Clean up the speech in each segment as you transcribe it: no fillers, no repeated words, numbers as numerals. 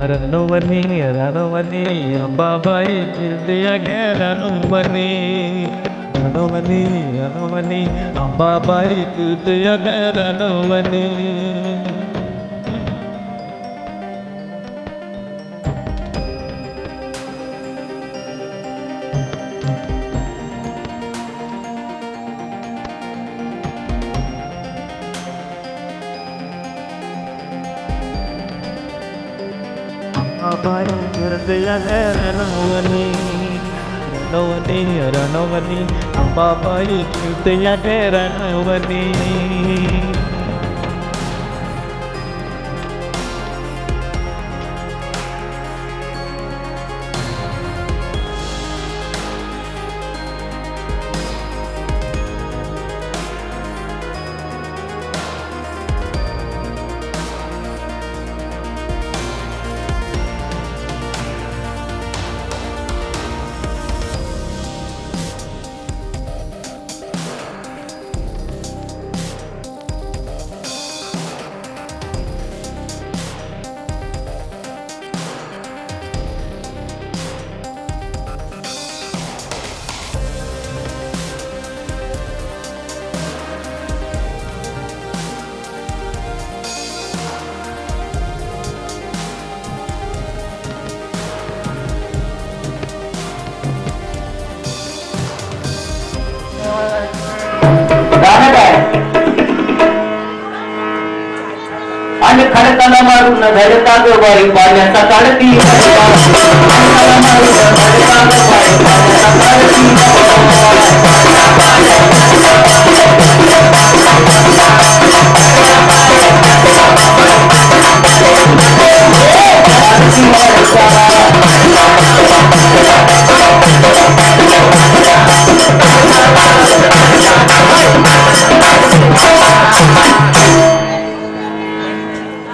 रणवनी रणवनी अंबाबाई फिरदिया गे रणवनी रणवनी रणवनी अंबाबाई फिरदिया गे रणवनी Babai hൃദയ രണവനി രണവനി രണവനി അമ്പാബായി ഹൃദയ രണവനി आणि खडकाला मारून धडका ग बाई पाण्याचा काढती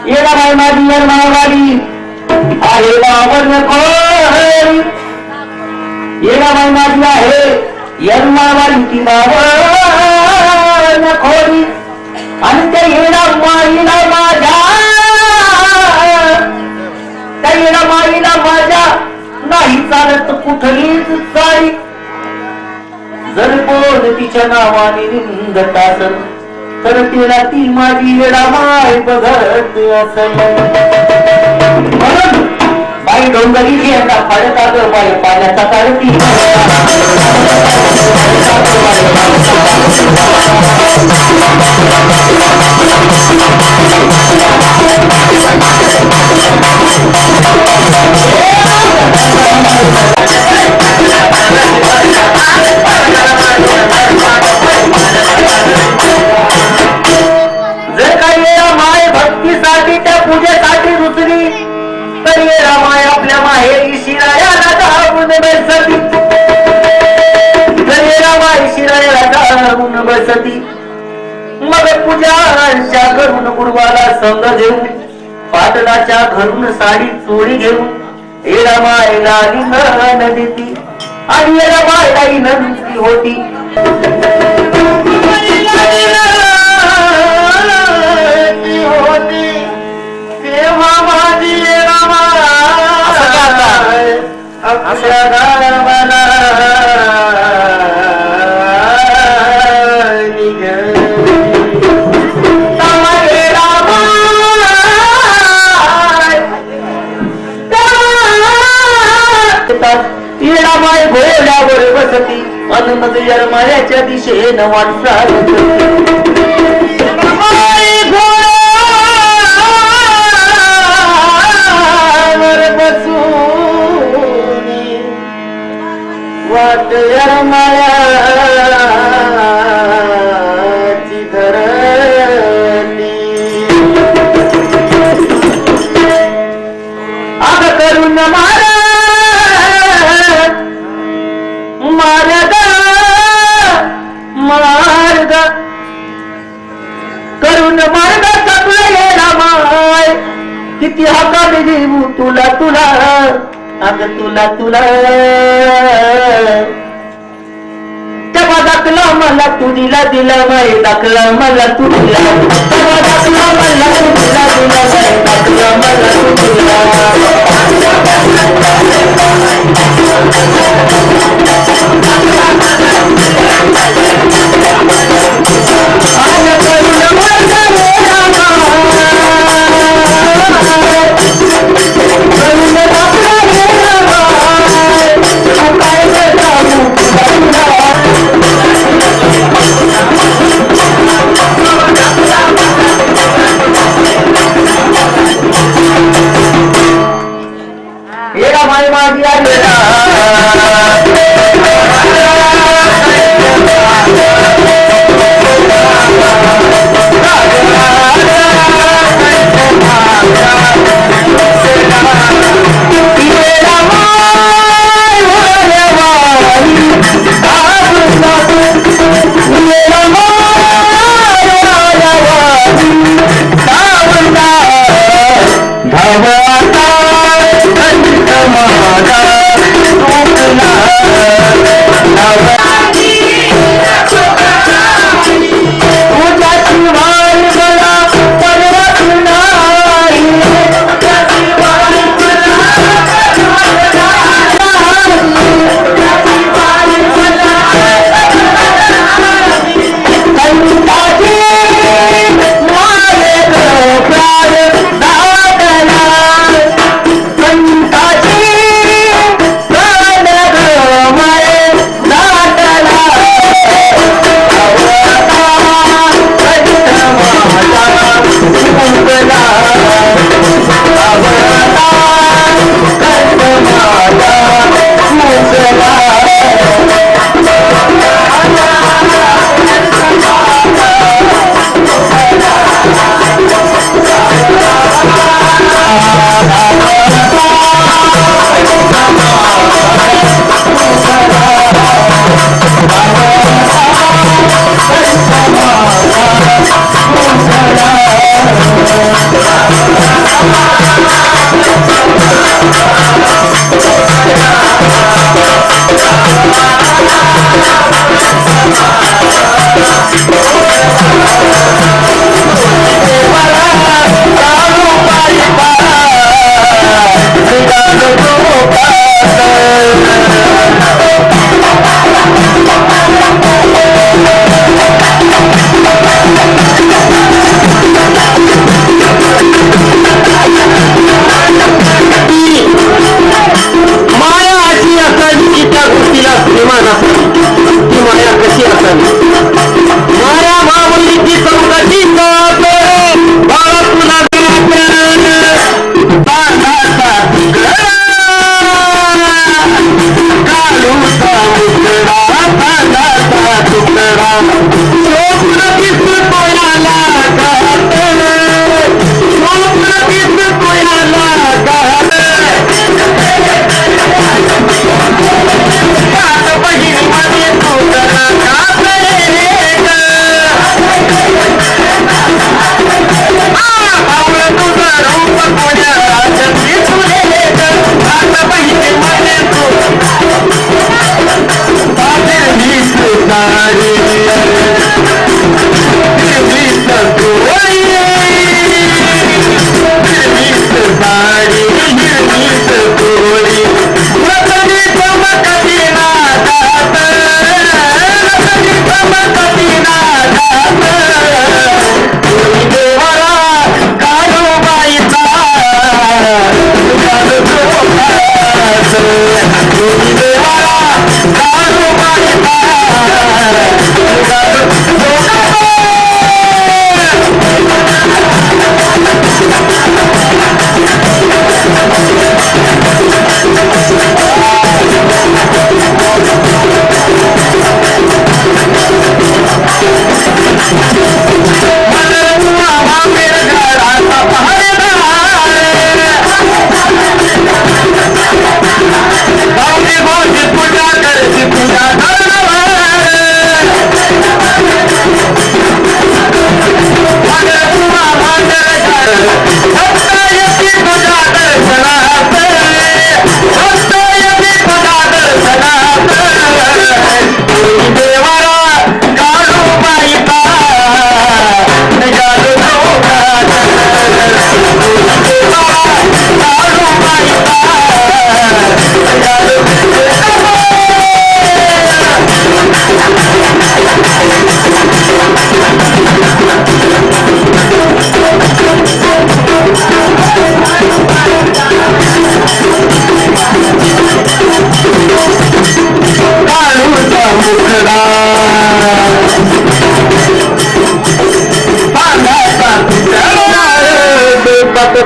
येडा बाई माझी यरमावाडी आहे बावन खोरी येडा बाई माझी आहे यरमावाडी ती बावन खोरी आणि त्या येडा माईला माझ्या त्या येडा माईला माझ्या नाही चालत कुठलीच साडी जर कोण तिच्या नावाने निंदत असल तर तिला ती माझी येडा माय बघत असेल म्हणून बाई डोंगरी यांना फडका ग बाई पाण्याचा काढती जर काही माय भक्तीसाठी त्या पूजेसाठी दुसरी तर येडा माय आपल्या माहेरी शिरायाला जाऊन बसती जर येडा माय शिरायाला जाऊन बसती मग पूजाच्या घरून गुरुवाला संग घेऊन पाटलाच्या घरून साडी चोरी घेऊन येडा मायला लिंगण देती आणि येडा मायला विनंती होती तेव्हा माझी येडा माय आपल्या गावाला येडा माय घोड्यावर बसती अन मग यरमाळ्याच्या दिशेनं वाटचाल वाट यरमाळ्याची धरली आग करून मार्ग करून मार्ग सगळं येडा माय किती हाकाने देऊ तुला तुला अग तुला तुला तेव्हा दाखला मला तू दिला दिला माय दाखला मला तू दिला तेव्हा दाखला मला तू दिला दिला माय दाखला मला तू दिला रामाई माझी आली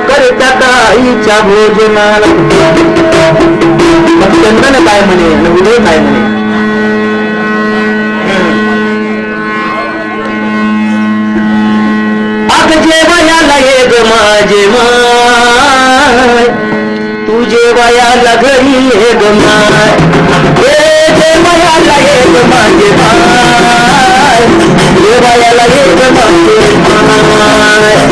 करत्यात आईच्या भोजनाला मग चंदन काय म्हणे आणि उदय काय म्हणे. अग जेवायला ये ग माझे माय, तुझे वयाला घरी ये ग माय, जेवायला ये ग माझे माय, जेवायला ये ग माझे माय.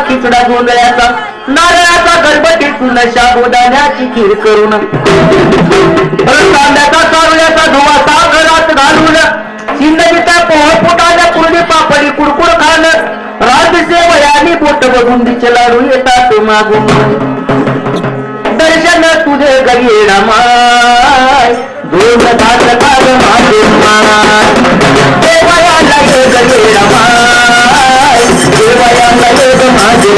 खिचडा गोंधळ्याचा नारळाचा गणपतीतून शाबुदाण्याची खीर करून कांद्याचा चारुल्याचा धुवा सागरात घालून शिंदगीच्या पोहपोटाच्या पुरडी पापडी कुडकुड खाण राजसेवयानी बोट बघुंदीचे लाडू येतात मागून दर्शन तुझे घरी माय दोन तास काल माझे माय देवयाला ये घरी माय देवयाला ये माझे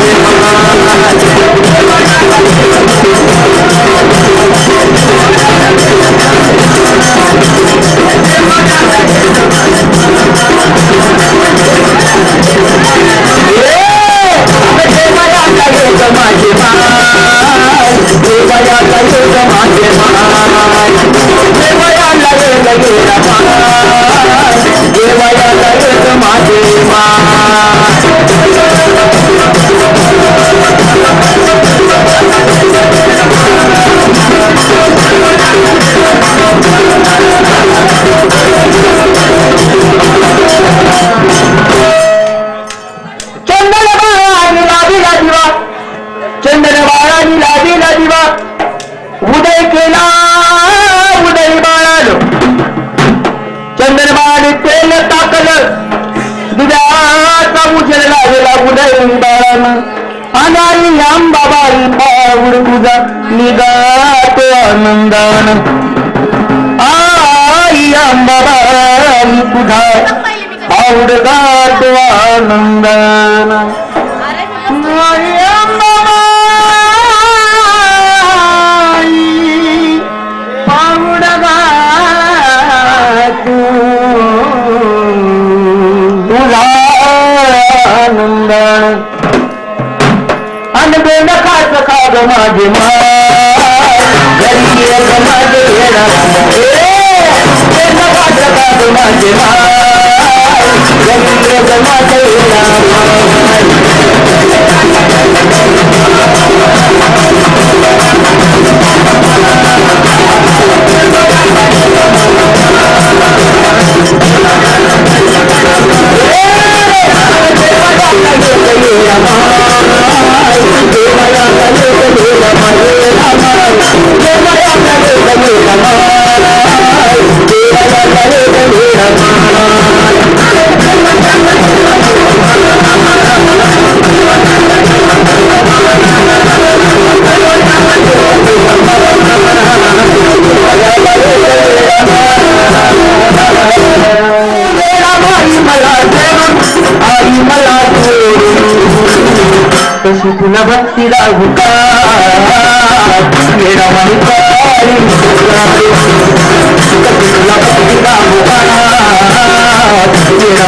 उदय केला उदय बाळालो चंद्रबाळ तेल टाकलं दुधाचा उजेड लागला उदय बाळानं अनारी अंबाबाई पाऊड तुझा निघातो आनंदान आई अंबाबाई तुझा पाऊड गातो आनंदान माझे माझे माझे तुला भक्ती लागू का मेरा तुला भक्ती लागू का मेरा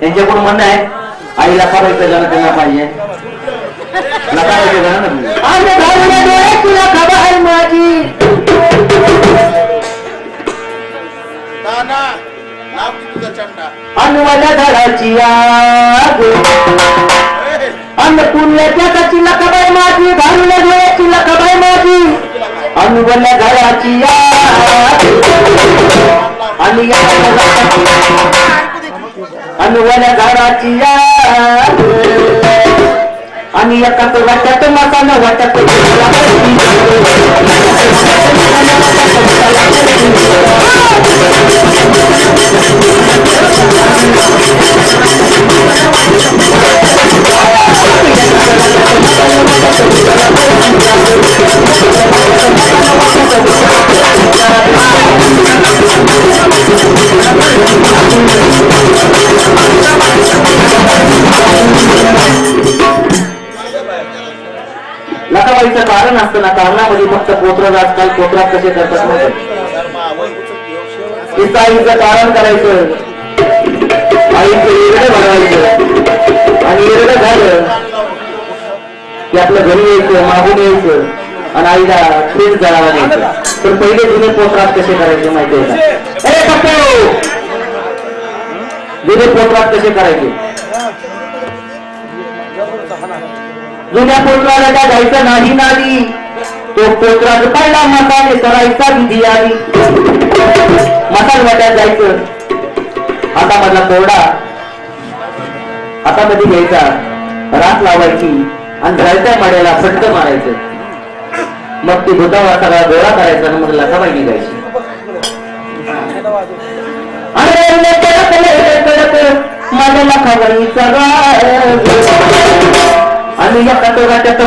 यांच्याकडून म्हणणं आहे आई लखाबाईचं गाणं त्यांना पाहिजे. लखाबाईचं गाणं तुला खबर आहे माझी अन्नवाल्या झाडाची आग अन्न पुण्याच्या त्याची लखाबाई माझी घालूल्या डोळ्याची लखाबाई माझी अन्नवाल्या झाडाची आग आणि अन्नवाल्या झाडाची आग आणि एकाच वाट्यात मसाला वाट्यात लखाबाईचं कारण असतं ना, कारणामध्ये फक्त पोत्र आजकाल पोत्रात कसे करतात आईचं कारण करायचं, आईचं येरडं बनवायचं आणि येरडं झालं की आपलं घरी यायचं, मागून यायचं आणि आईला तेच जळावा द्यायचं. तर पहिले जुने पोत्रात कसे करायचे माहिती आहे का? जुने पोत्रात कसे करायचे? जुन्या पोत्राला त्या जायचं नाही नाली, तो पोत्रात पहिला मसाले करायचा विधी आली. मसाल वाट्यात जायचं, हातामधला कोरडा हातामध्ये घ्यायचा, राख लावायची आणि जळत्या माड्याला फटक मारायचं. मग ती भूतावा सगळा गोळा करायचा आणि मग लखाबाई निघायची. माझ्या लखाबाईचा आणि या कटोराट्यात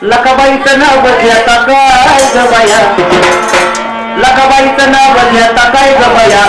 लखाबाईचं नाव बदल्याता काय ग बाया, लखाबाईचं नाव बदल्याता काय ग बाया.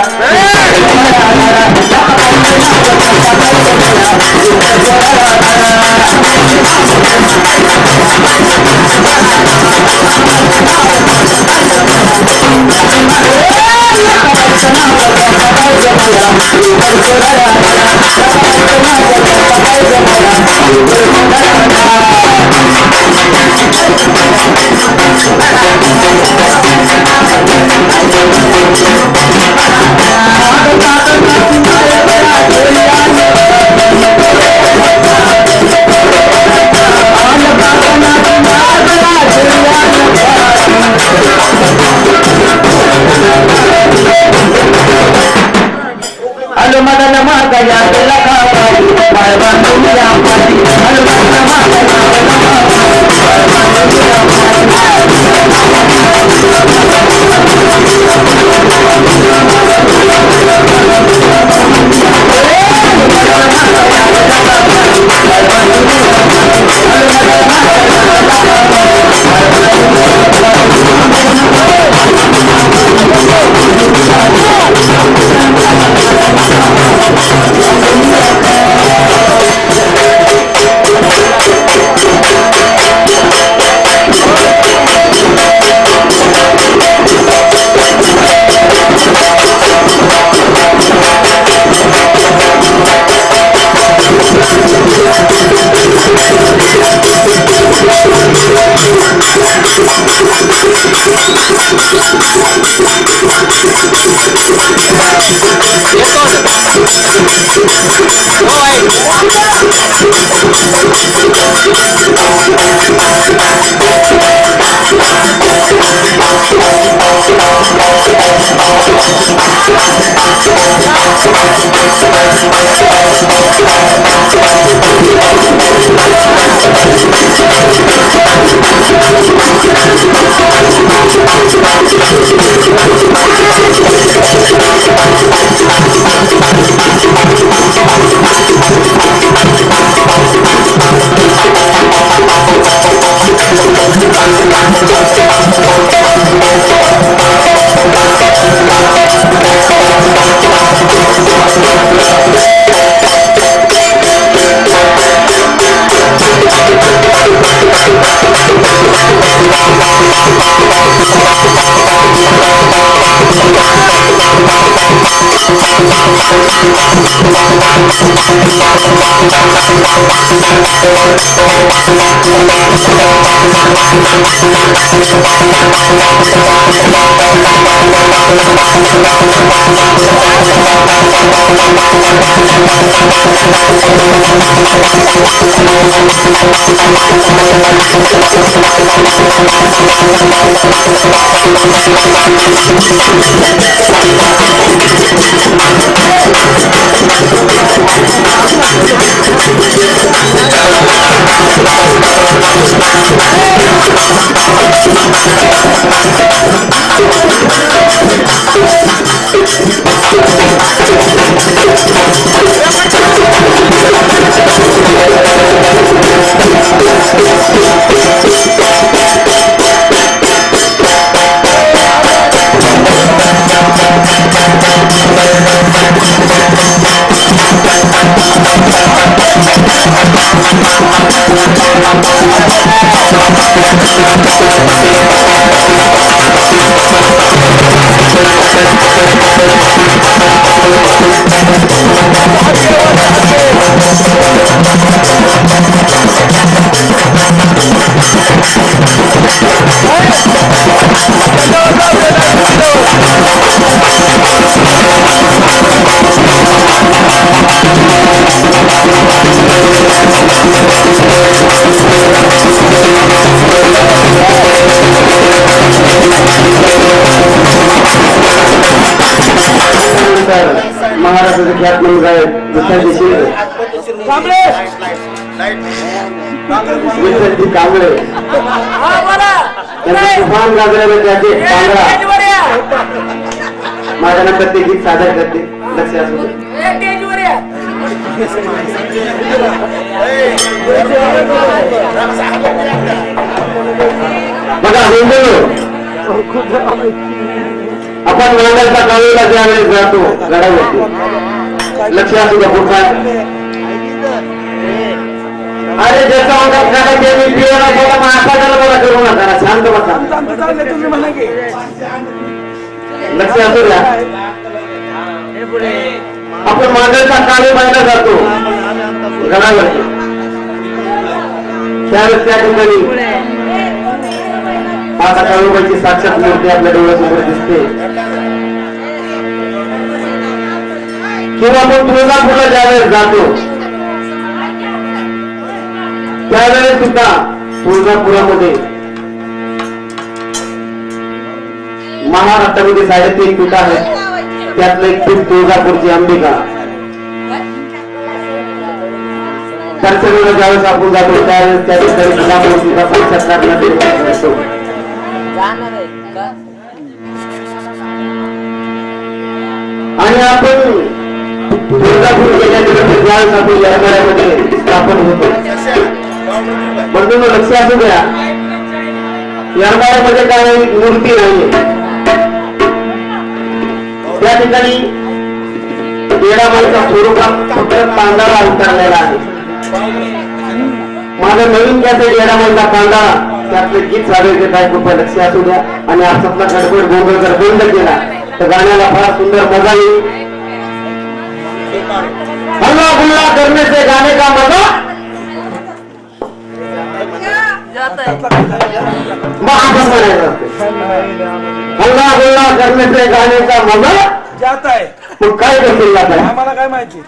हॅलो मदन मागया लखाबाई बाळबान दुनिया मारी. हॅलो मदन महाराष्ट्राचे ख्यात म्हणून गायक विठ्ठलजी कांबळे त्यांचं तुफान गाजलेलं त्याचे कांगडा माझ्यानंतर ते गीत सादर करते. लक्ष असू दे. बघा आपण मंगलचा कळवला ज्यावेळेस जातो गडावरती. लक्ष असू द्या पुढचा. अरे ज्याचा अंगात काढायचे मी पिवळा गेला मग असा गडबडा करू नका. शांत बसा. लक्ष असू द्या. आपण मंगलचा काळू पाहायला जातो गडावरती. त्यावेळेस त्या ठिकाणी आता काळूबाईची साक्षात मूर्ती आपल्या डोळ्यासमोर दिसते. किंवा आपण तुळजापूरला ज्यावेळेस जातो त्यावेळेस सुद्धा तुळजापुरामध्ये महाराष्ट्रामध्ये 3.5 पीठ आहेत. त्यातलं एक पीठ तुळजापूरची अंबिका. दर्शनाला ज्यावेळेस आपण जातो त्यावेळेस त्या ठिकाणी तुळजा मूर्तीचा साक्षात्कार असतो. आणि आपण तुळजापूर गेल्यानंतर ज्यावेळेस आपण येरमाळ्यामध्ये स्थापन होतो म्हणून लक्ष असू द्या. येरमाळ्यामध्ये काय मूर्ती नाहीये. त्या ठिकाणी येडामाईच्या स्वरूपात फक्त तांदळा उतरलेला आहे. माझं नवीन कॅसेट येडामाईचा तांदळा त्यातले गीत सादर करत आहे. कृपया लक्ष असू द्या. आणि आपला गडबड गोंधळ जर बंद केला तर गाण्याला फार सुंदर मजा येईल. हल्ला गुल्ला करने से गाने का मजा हल्ला गुल्ला करने से गाने का मजा जाता है. मग काय करतील जात आहे आम्हाला काय माहिती.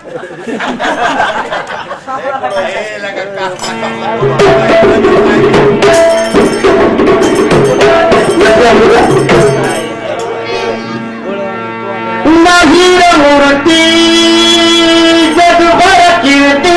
नाही मूर्ती जगभर कीर्ती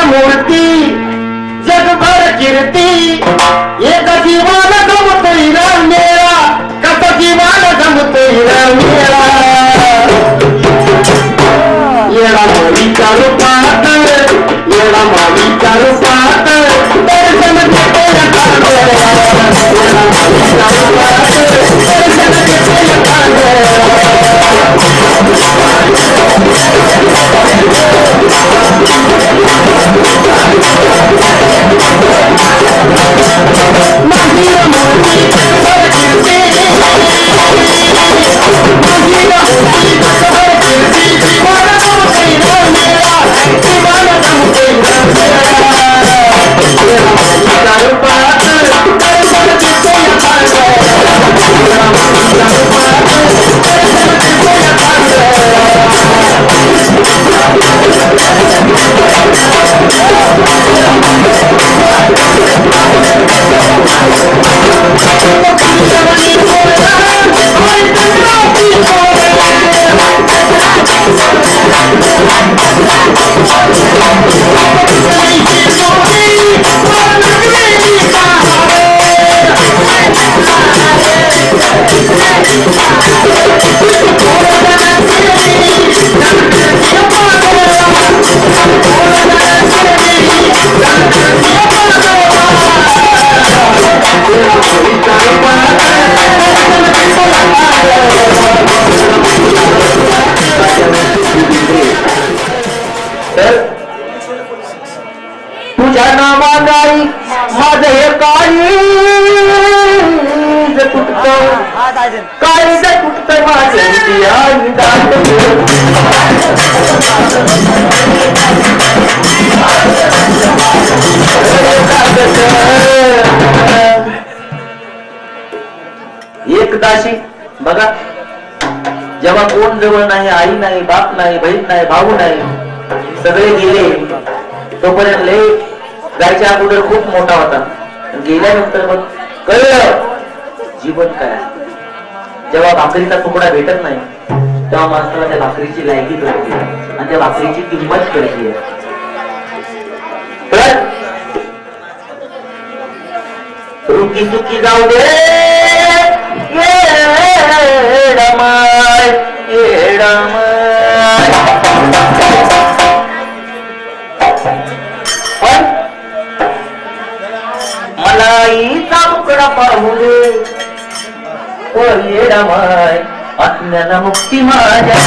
मूर्ती जगभर कीर्ती एक जीवन जमतोय ना मेळा कसा जीवन जमतोय ना मेळा येडा मावीच्या रूपात येडा मावीच्या रूपात दर्शन देते येडा मावीच्या रूपात दर्शन देते तुझ्या नामागाई माझ हे काळीज तुटत काळीज तुटत माझ एकदाशी बघा जेव्हा कोण जवळ नाही आई नाही बाप नाही बहीण नाही भाऊ नाही सगळे गेले तोपर्यंत लय गायच्या अगोदर खूप मोठा होता गेल्यानंतर मग कळलं जीवन काय जेव्हा भाकरीचा तुकडा भेटत नाही तेव्हा माणसाला त्या भाकरीची लायकी कळते आणि त्या भाकरीची किंमत कळते रुकी सुकी जाऊ दे येडमाय येडमाय मला ईचा मुकडा पाहू दे ओ येडमाय आत्म्याला मुक्ती माझ्या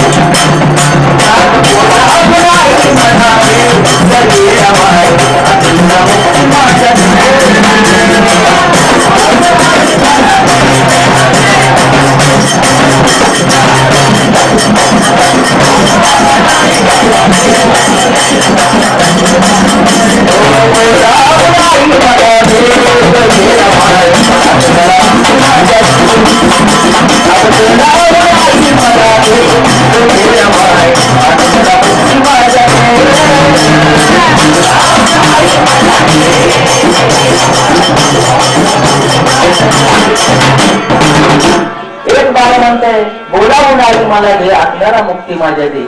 मला हे आत्म्याला मुक्ती माझ्या दे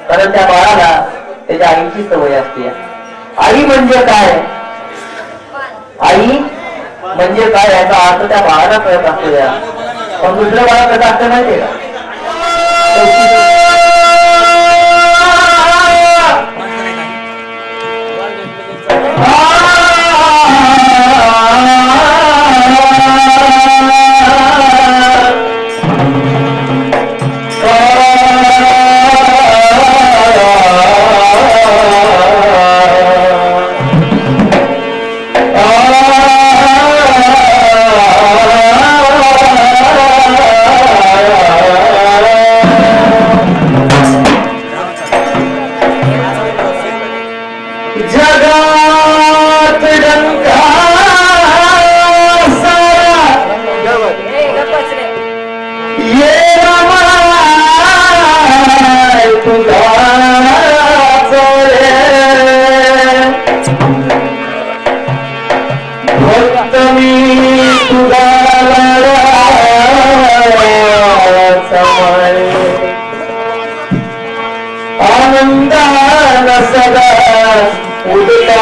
कारण त्या बाळाला त्याच्या आईची सवय असते आई म्हणजे काय आई म्हणजे काय याचा अर्थ त्या बाळाला कळत असतो या पण दुसऱ्या बाळा कसं असतं माहितीये का आनंदाला सदा उदया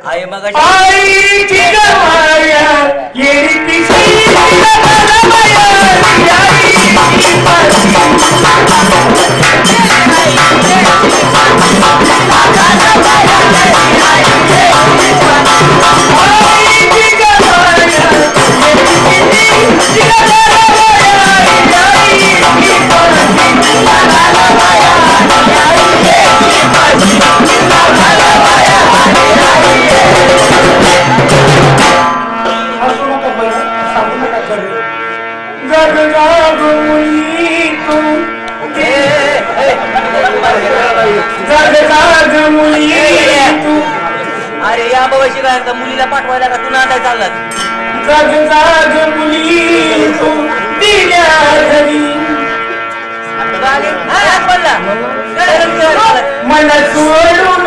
आई मग अरे या बाबाशी काय मुलीला पाठवायला का तू नांदाय चालला मला सोडून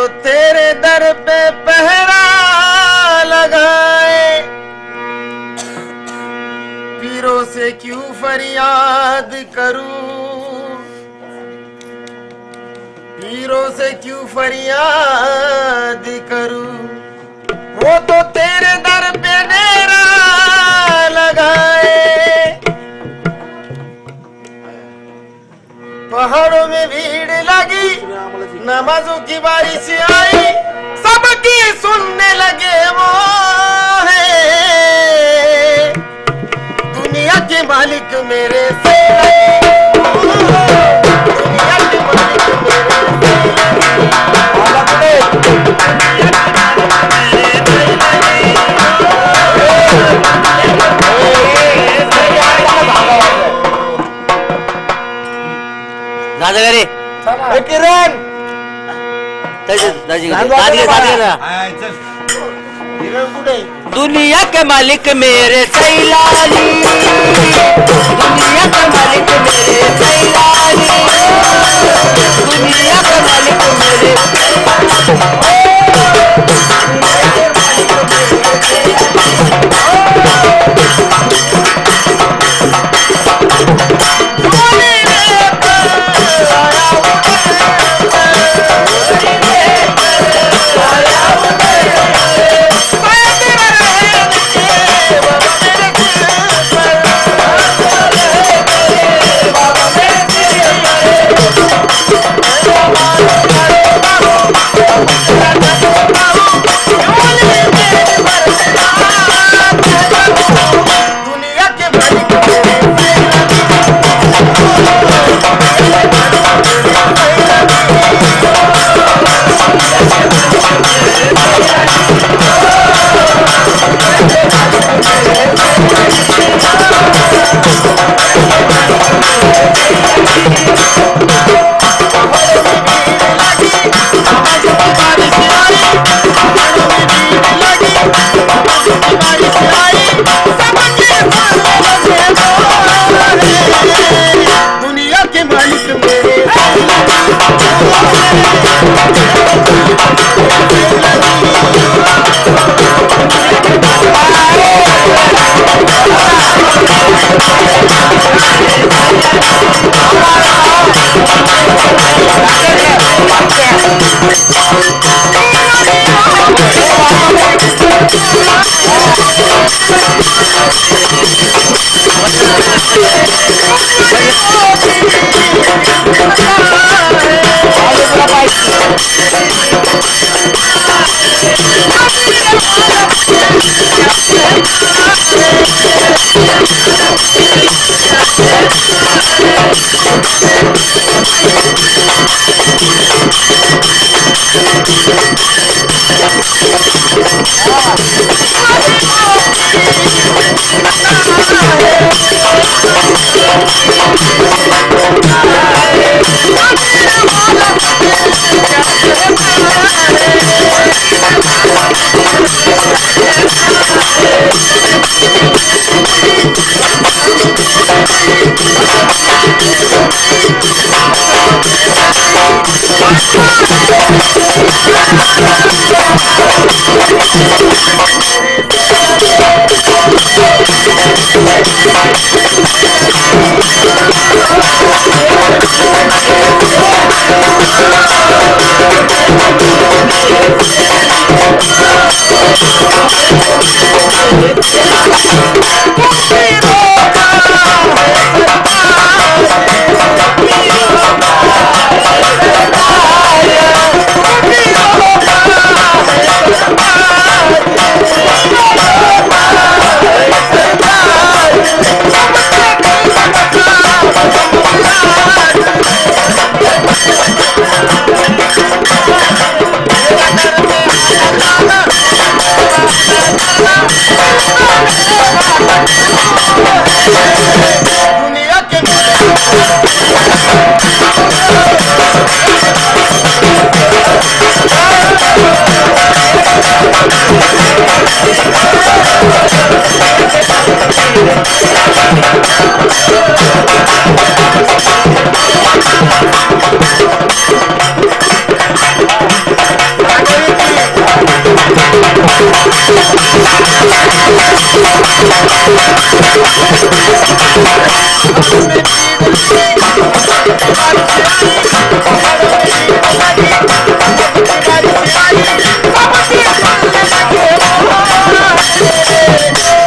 तो तेरे दर पे पहरा लगाए, पीरों से क्यों फरियाद करूं, पीरों से क्यों फरियाद करूं। वो तो तेरे दर पे डेरा लगाए, पहाड़ों में भीड़ लगी, नमाजों की बारिश आई, सबकी सुनने लगे वो है, दुनिया के मालिक मेरे से दुनिया के मालिक दादा घरी किरण दुनिया के मालिक मेरे सैलानी, दुनिया के मालिक मेरे सैलानी, दुनिया के मालिक मेरे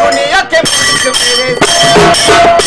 दुनिया के मालिक मेरे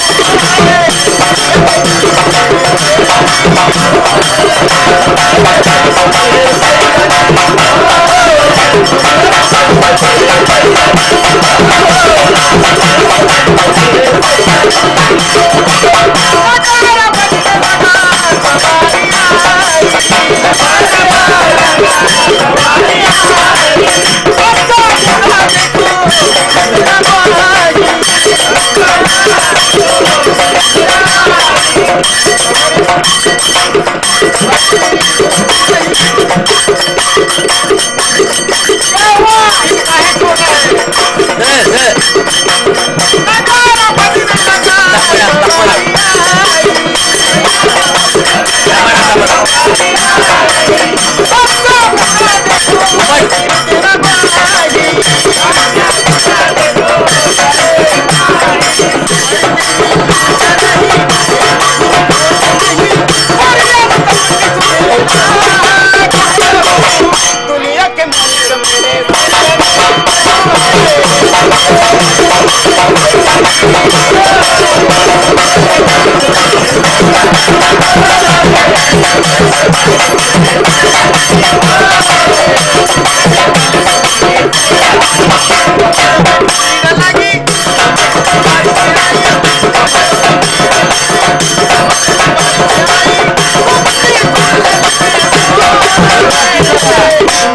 दुनिया के मालिक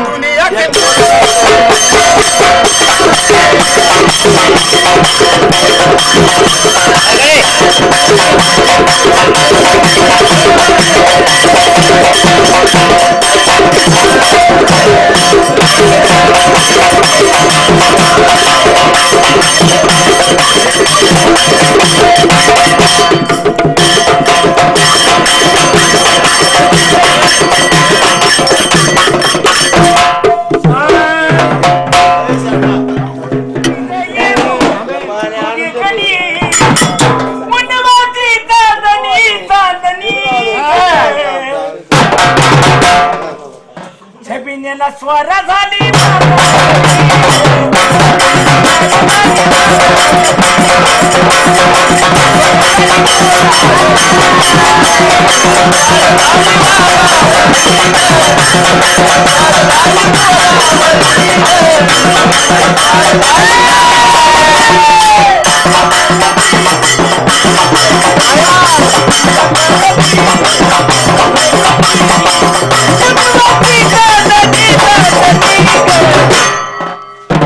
दुनिया के छबिनेला स्वर झाली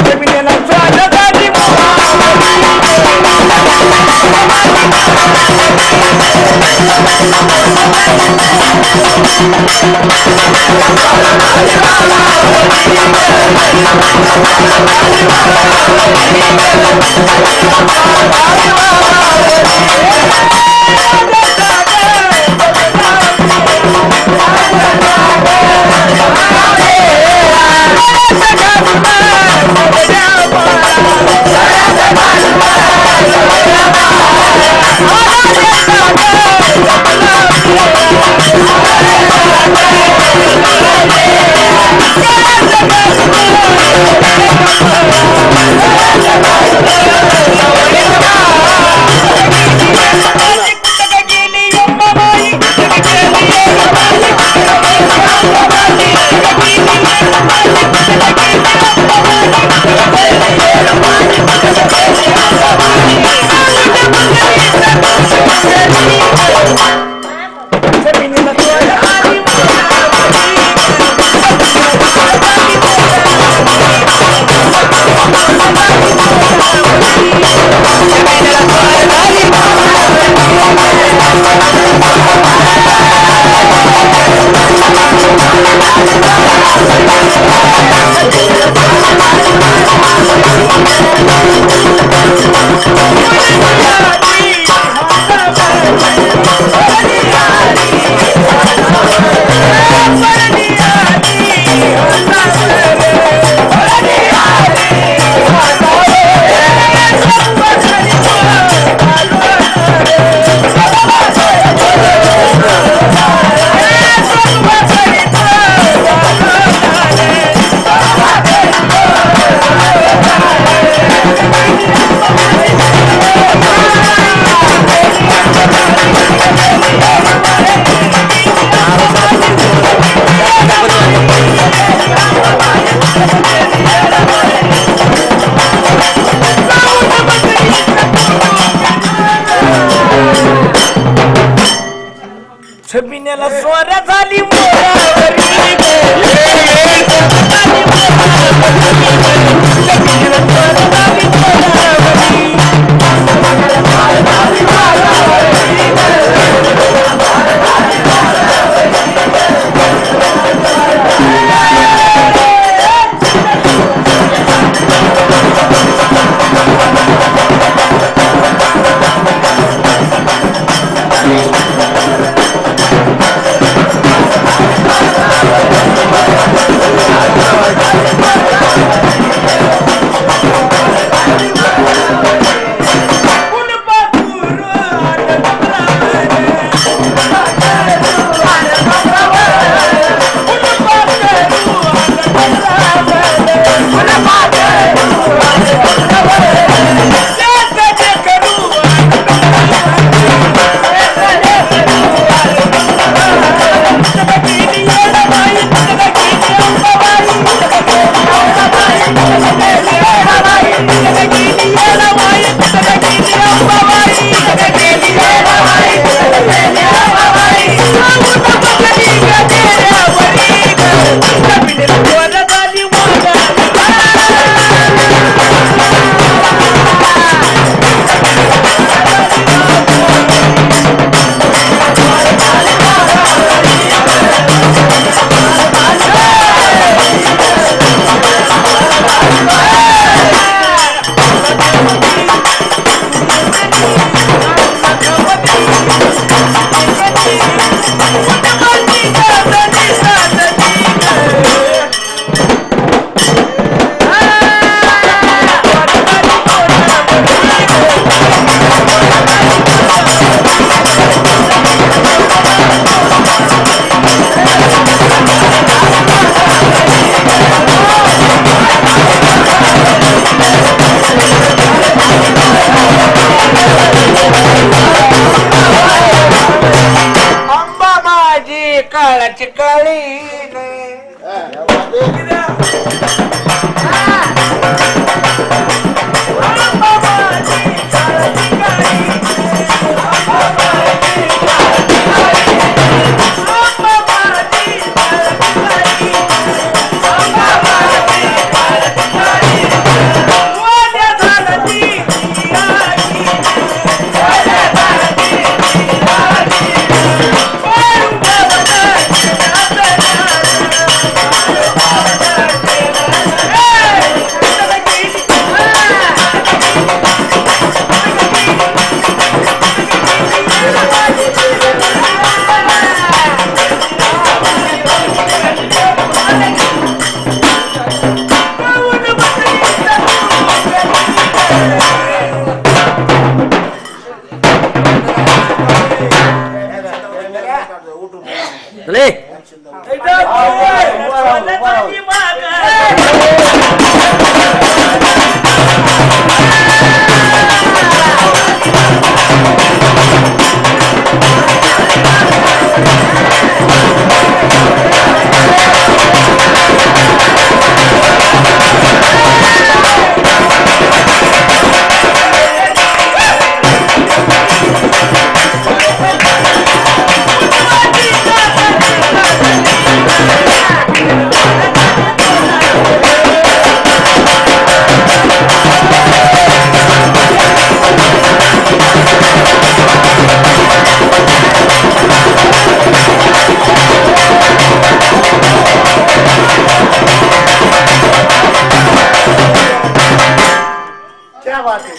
छबिनेला स्वर झाली गेली बात आहे